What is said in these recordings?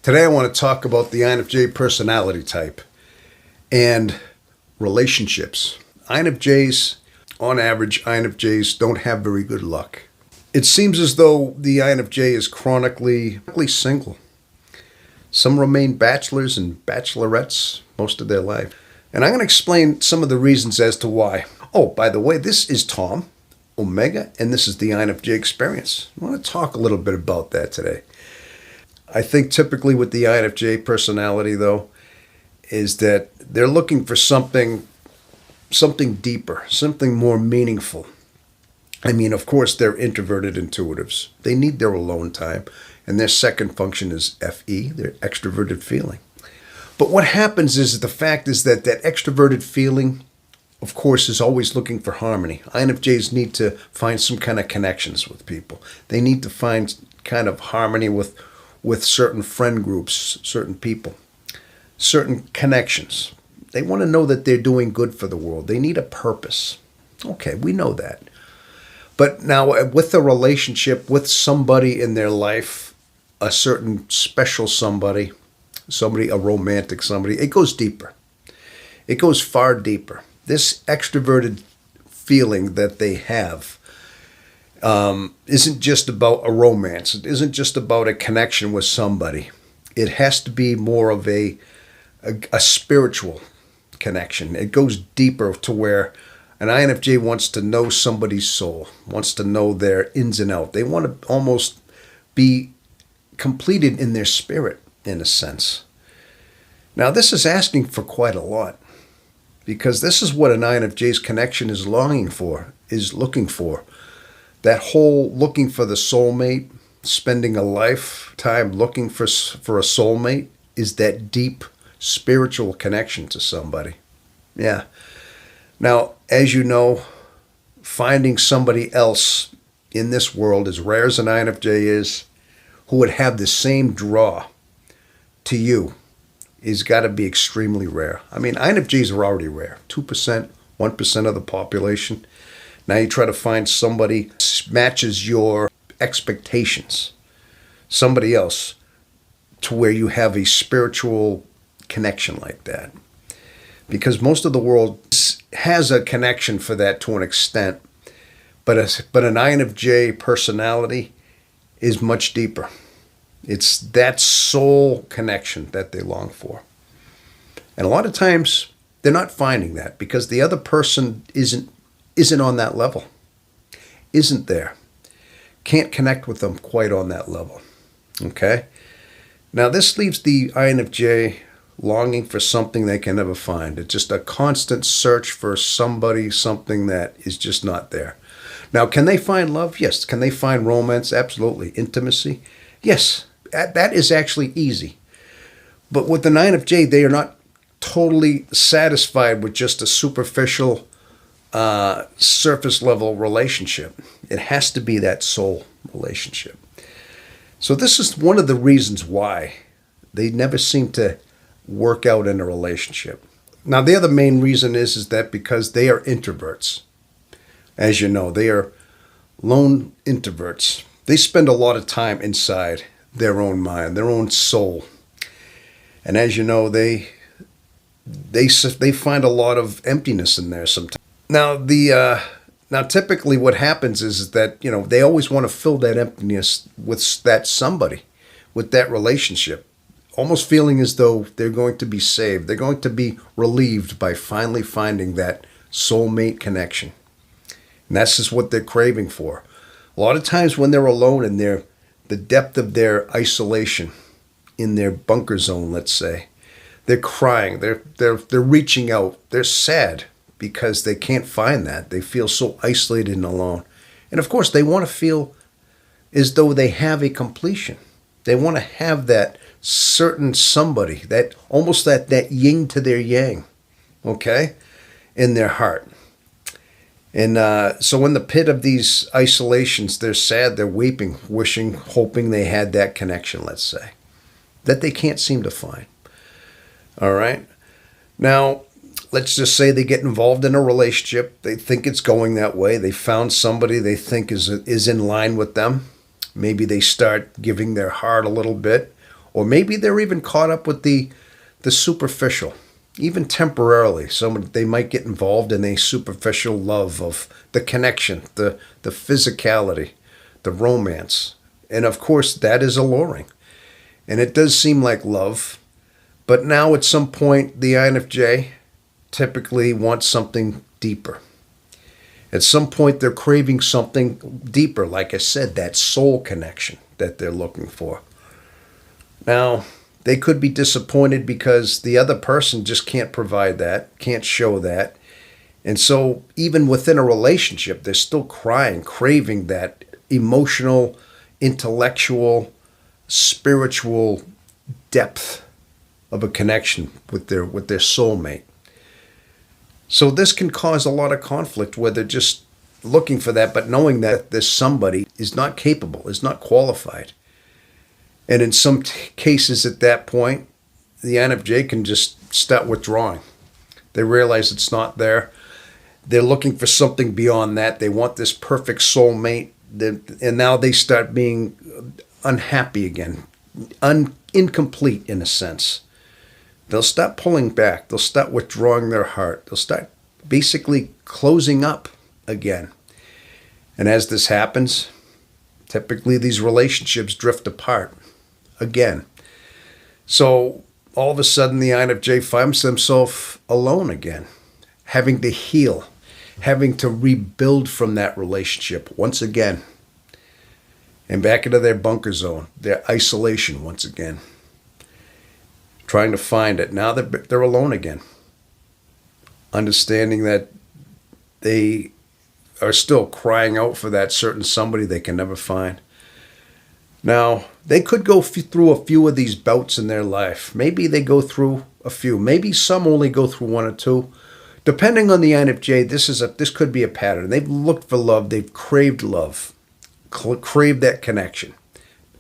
Today I want to talk about the INFJ personality type and relationships. INFJs, on average, INFJs don't have very good luck. It seems as though the INFJ is chronically single. Some remain bachelors and bachelorettes most of their life. And I'm going to explain some of the reasons as to why. Oh, by the way, this is Tom, Omega, and this is the INFJ experience. I want to talk a little bit about that today. I think typically with the INFJ personality, though, is that they're looking for something deeper, something more meaningful. I mean, of course, they're introverted intuitives. They need their alone time, and their second function is FE, their extroverted feeling. But what happens is the fact is that extroverted feeling, of course, is always looking for harmony. INFJs need to find some kind of connections with people. They need to find kind of harmony with certain friend groups, certain people, certain connections. They want to know that they're doing good for the world. They need a purpose. Okay, we know that. But now with a relationship with somebody in their life, a certain special somebody, a romantic somebody, it goes deeper. It goes far deeper. This extroverted feeling that they have isn't just about a romance. It isn't just about a connection with somebody. It has to be more of a spiritual connection. It goes deeper to where an INFJ wants to know somebody's soul, wants to know their ins and outs. They want to almost be completed in their spirit, in a sense. Now, this is asking for quite a lot, because this is what an INFJ's connection is looking for. That whole looking for the soulmate, spending a lifetime looking for a soulmate, is that deep spiritual connection to somebody. Yeah. Now, as you know, finding somebody else in this world, as rare as an INFJ is, who would have the same draw to you, is got to be extremely rare. I mean, INFJs are already rare. 2%, 1% of the population. Now you try to find somebody matches your expectations, somebody else, to where you have a spiritual connection like that. Because most of the world has a connection for that to an extent, but an INFJ personality is much deeper. It's that soul connection that they long for. And a lot of times they're not finding that because the other person isn't on that level, isn't there, can't connect with them quite on that level. Okay? Now this leaves the INFJ longing for something they can never find. It's just a constant search for somebody, something that is just not there. Now, can they find love? Yes. Can they find romance? Absolutely. Intimacy? Yes. That is actually easy. But with the INFJ, they are not totally satisfied with just a superficial surface level relationship. It has to be that soul relationship. So this is one of the reasons why they never seem to work out in a relationship. Now the other main reason is that because they are introverts. As you know, they are lone introverts. They spend a lot of time inside their own mind, their own soul. And as you know, they find a lot of emptiness in there sometimes. Now typically what happens is that, they always want to fill that emptiness with that somebody, with that relationship, almost feeling as though they're going to be saved. They're going to be relieved by finally finding that soulmate connection. And that's just what they're craving for. A lot of times when they're alone in the depth of their isolation, in their bunker zone, let's say, they're crying, they're reaching out, they're sad, because they can't find that. They feel so isolated and alone. And of course, they want to feel as though they have a completion. They want to have that certain somebody, that almost that yin to their yang, okay, in their heart. And so in the pit of these isolations, they're sad, they're weeping, wishing, hoping they had that connection, let's say, that they can't seem to find. All right? Now, let's just say they get involved in a relationship. They think it's going that way. They found somebody they think is in line with them. Maybe they start giving their heart a little bit, Or maybe they're even caught up with the superficial, even temporarily. They might get involved in a superficial love of the connection, the physicality, the romance. And of course, that is alluring. And it does seem like love. But now at some point, the INFJ typically wants something deeper. At some point, they're craving something deeper. Like I said, that soul connection that they're looking for. Now, they could be disappointed because the other person just can't provide that, can't show that. And so even within a relationship, they're still craving that emotional, intellectual, spiritual depth of a connection with their soulmate. So this can cause a lot of conflict where they're just looking for that, but knowing that this somebody is not capable, is not qualified. And in some cases at that point, the INFJ can just start withdrawing. They realize it's not there. They're looking for something beyond that. They want this perfect soulmate. And now they start being unhappy again, incomplete in a sense. They'll start pulling back. They'll start withdrawing their heart. They'll start basically closing up again. And as this happens, typically these relationships drift apart again. So all of a sudden the INFJ finds themselves alone again, having to heal, having to rebuild from that relationship once again. And back into their bunker zone, their isolation once again. Trying to find it. Now they're alone again. Understanding that they are still crying out for that certain somebody they can never find. Now, they could go through a few of these bouts in their life. Maybe they go through a few. Maybe some only go through one or two. Depending on the INFJ, this could be a pattern. They've looked for love. They've craved love. Craved that connection.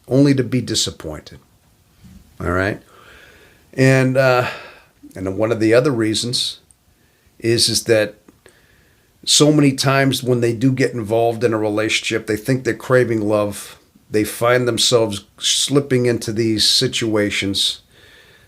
Only to be disappointed. All right? And one of the other reasons is that so many times when they do get involved in a relationship, they think they're craving love. They find themselves slipping into these situations.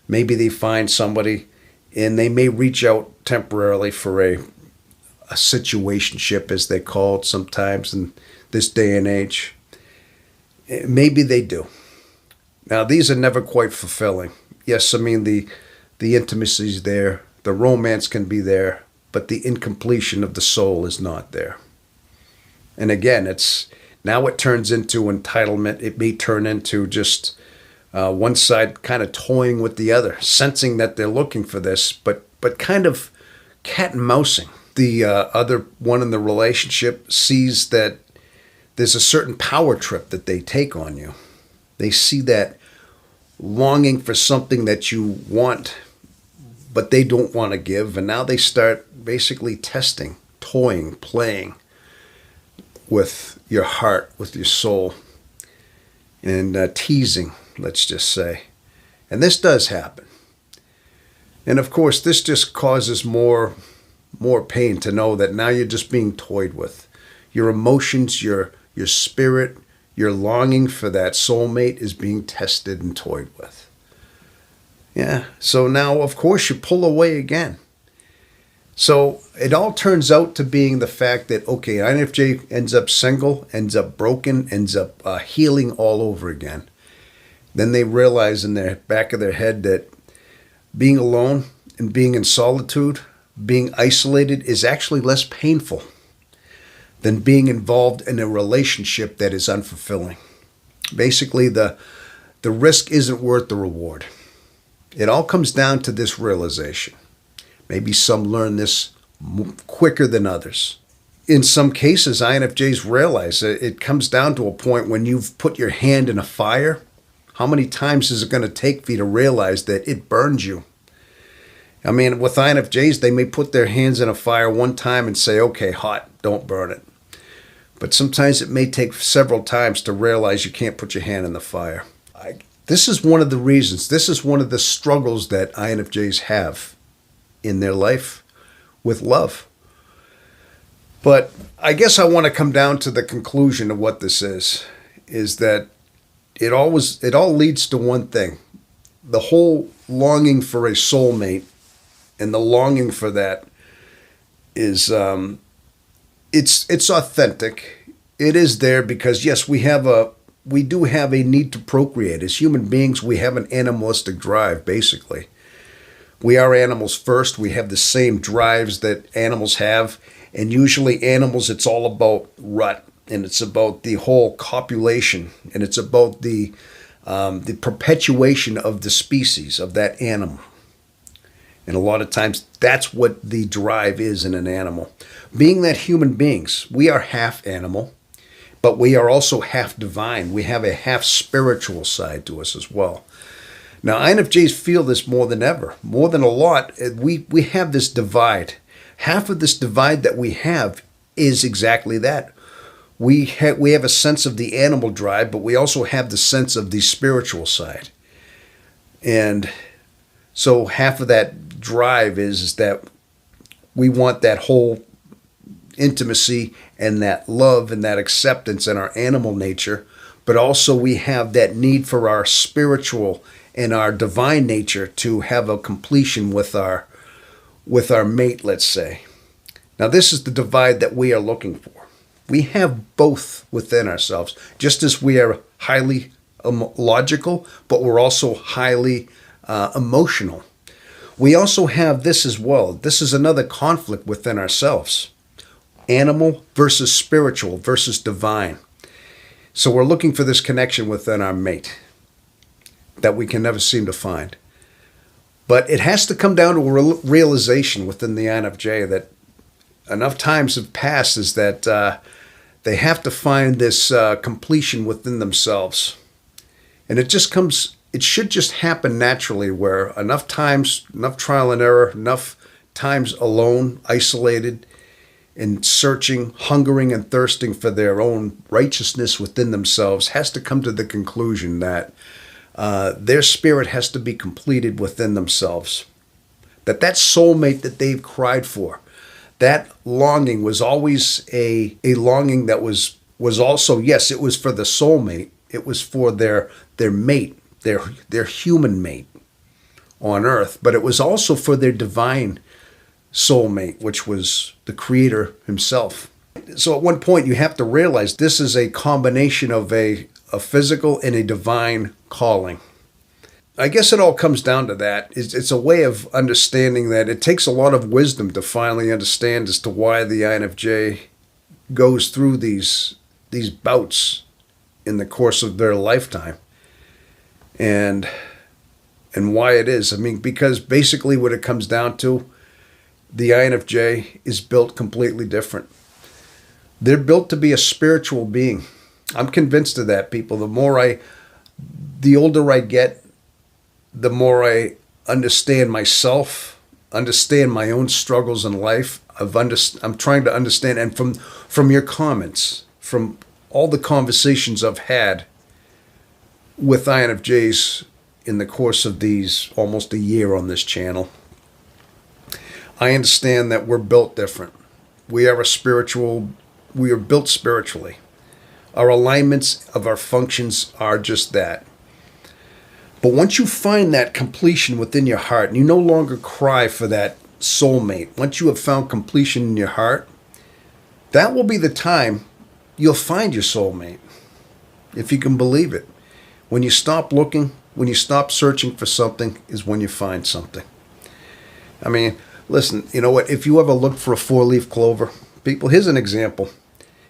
Maybe they find somebody and they may reach out temporarily for a situationship, as they call it sometimes in this day and age. Maybe they do. Now, these are never quite fulfilling. Yes, I mean, the intimacy's there, the romance can be there, but the incompletion of the soul is not there. And again, now it turns into entitlement. It may turn into just one side kind of toying with the other, sensing that they're looking for this, but kind of cat and mousing. The other one in the relationship sees that there's a certain power trip that they take on you. They see that longing for something that you want, but they don't want to give. And now they start basically testing, toying, playing with your heart, with your soul, and teasing, let's just say. And this does happen. And of course, this just causes more pain to know that now you're just being toyed with. Your emotions, your spirit, your longing for that soulmate is being tested and toyed with. Yeah, so now, of course, you pull away again. So it all turns out to being the fact that, okay, INFJ ends up single, ends up broken, ends up healing all over again. Then they realize in the back of their head that being alone and being in solitude, being isolated is actually less painful than being involved in a relationship that is unfulfilling. Basically, the risk isn't worth the reward. It all comes down to this realization. Maybe some learn this quicker than others. In some cases, INFJs realize that it comes down to a point when you've put your hand in a fire. How many times is it going to take for you to realize that it burns you? I mean, with INFJs, they may put their hands in a fire one time and say, okay, hot, don't burn it. But sometimes it may take several times to realize you can't put your hand in the fire. This is one of the reasons, this is one of the struggles that INFJs have in their life with love. But I guess I want to come down to the conclusion of what this is that it all leads to one thing. the whole longing for a soulmate and the longing for that is it's authentic. It is there because yes, we do have a need to procreate. As human beings, we have an animalistic drive, basically. We are animals first. We have the same drives that animals have. And usually animals, it's all about rut. And it's about the whole copulation. And it's about the perpetuation of the species of that animal. And a lot of times, that's what the drive is in an animal. Being that human beings, we are half animal, but we are also half divine. We have a half spiritual side to us as well. Now, INFJs feel this more than ever, more than a lot. We have this divide. Half of this divide that we have is exactly that. We have a sense of the animal drive, but we also have the sense of the spiritual side. And so half of that drive is that we want that whole intimacy and that love and that acceptance in our animal nature, but also we have that need for our spiritual and our divine nature to have a completion with our mate, let's say. Now, this is the divide that we are looking for. We have both within ourselves, just as we are highly logical, but we're also highly emotional. We also have this as well. This is another conflict within ourselves. Animal versus spiritual versus divine. So we're looking for this connection within our mate that we can never seem to find. But it has to come down to a realization within the INFJ that enough times have passed is that they have to find this completion within themselves. And it should just happen naturally where enough times, enough trial and error, enough times alone, isolated, and searching, hungering and thirsting for their own righteousness within themselves has to come to the conclusion that their spirit has to be completed within themselves. That soulmate that they've cried for, that longing was always a longing that was also, yes, it was for the soulmate. It was for their mate, their human mate on earth, but it was also for their divine soulmate, which was the Creator himself. So at one point you have to realize this is a combination of a physical and a divine calling. I guess it all comes down to that. It's a way of understanding that it takes a lot of wisdom to finally understand as to why the INFJ goes through these bouts in the course of their lifetime. And why it is. I mean, because basically what it comes down to, the INFJ is built completely different. They're built to be a spiritual being. I'm convinced of that, people. The older I get, the more I understand myself, understand my own struggles in life. I'm trying to understand, and from your comments, from all the conversations I've had with INFJs in the course of these almost a year on this channel, I understand that we're built different. We are built spiritually. Our alignments of our functions are just that. But once you find that completion within your heart, and you no longer cry for that soulmate, once you have found completion in your heart, that will be the time you'll find your soulmate, if you can believe it. When you stop looking, when you stop searching for something, is when you find something. I mean, listen, you know what? If you ever look for a four-leaf clover, people, here's an example.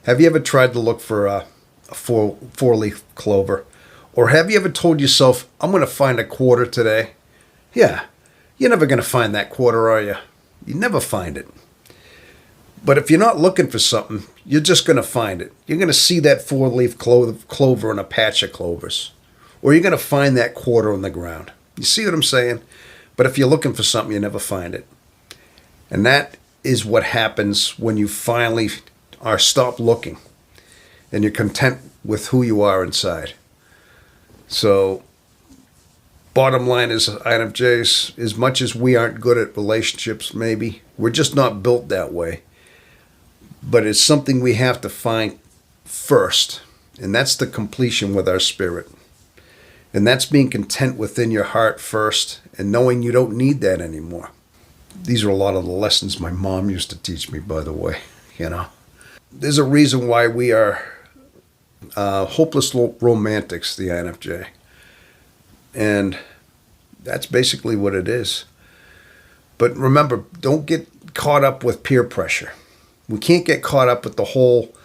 Have you ever tried to look for a four-leaf clover? Or have you ever told yourself, I'm going to find a quarter today? Yeah, you're never going to find that quarter, are you? You never find it. But if you're not looking for something, you're just going to find it. You're going to see that four-leaf clover in a patch of clovers. Or you're going to find that quarter on the ground. You see what I'm saying? But if you're looking for something, you never find it. And that is what happens when you finally stop looking and you're content with who you are inside. So, bottom line is, INFJs, as much as we aren't good at relationships, maybe, we're just not built that way. But it's something we have to find first, and that's the completion with our spirit. And that's being content within your heart first and knowing you don't need that anymore. These are a lot of the lessons my mom used to teach me, by the way. There's a reason why we are hopeless romantics, the INFJ. And that's basically what it is. But remember, don't get caught up with peer pressure. We can't get caught up with the whole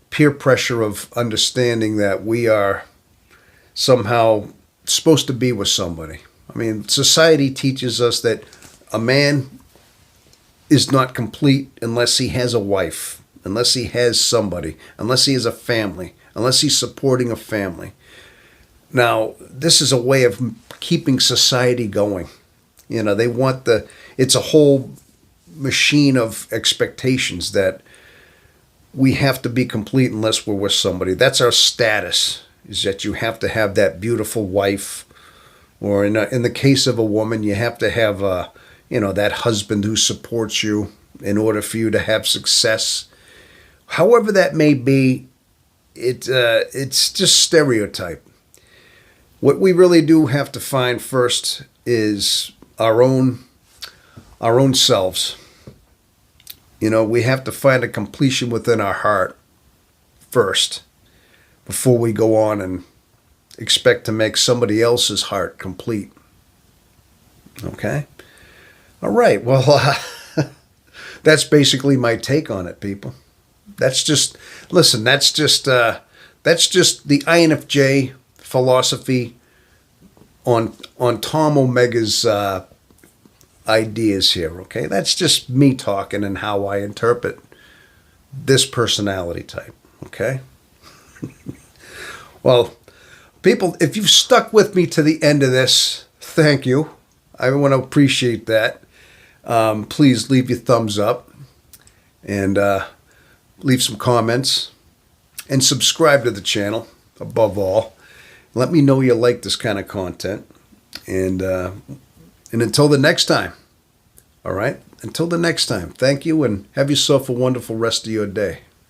peer pressure of understanding that we are somehow supposed to be with somebody. I mean, society teaches us that a man is not complete unless he has a wife, unless he has somebody, unless he has a family, unless he's supporting a family. Now, this is a way of keeping society going. They want it's a whole machine of expectations that we have to be complete unless we're with somebody. That's our status, is that you have to have that beautiful wife, or in the case of a woman, you have to have that husband who supports you in order for you to have success. However that may be, it's just stereotype. What we really do have to find first is our own selves. We have to find a completion within our heart first before we go on and expect to make somebody else's heart complete. Okay? All right. Well, that's basically my take on it, people. That's just the INFJ philosophy on Tom Omega's ideas here, okay? That's just me talking and how I interpret this personality type, okay? Well, people, if you've stuck with me to the end of this, thank you. I want to appreciate that. Please leave your thumbs up and leave some comments and subscribe to the channel, above all. Let me know you like this kind of content. And until the next time, all right? Until the next time, thank you and have yourself a wonderful rest of your day.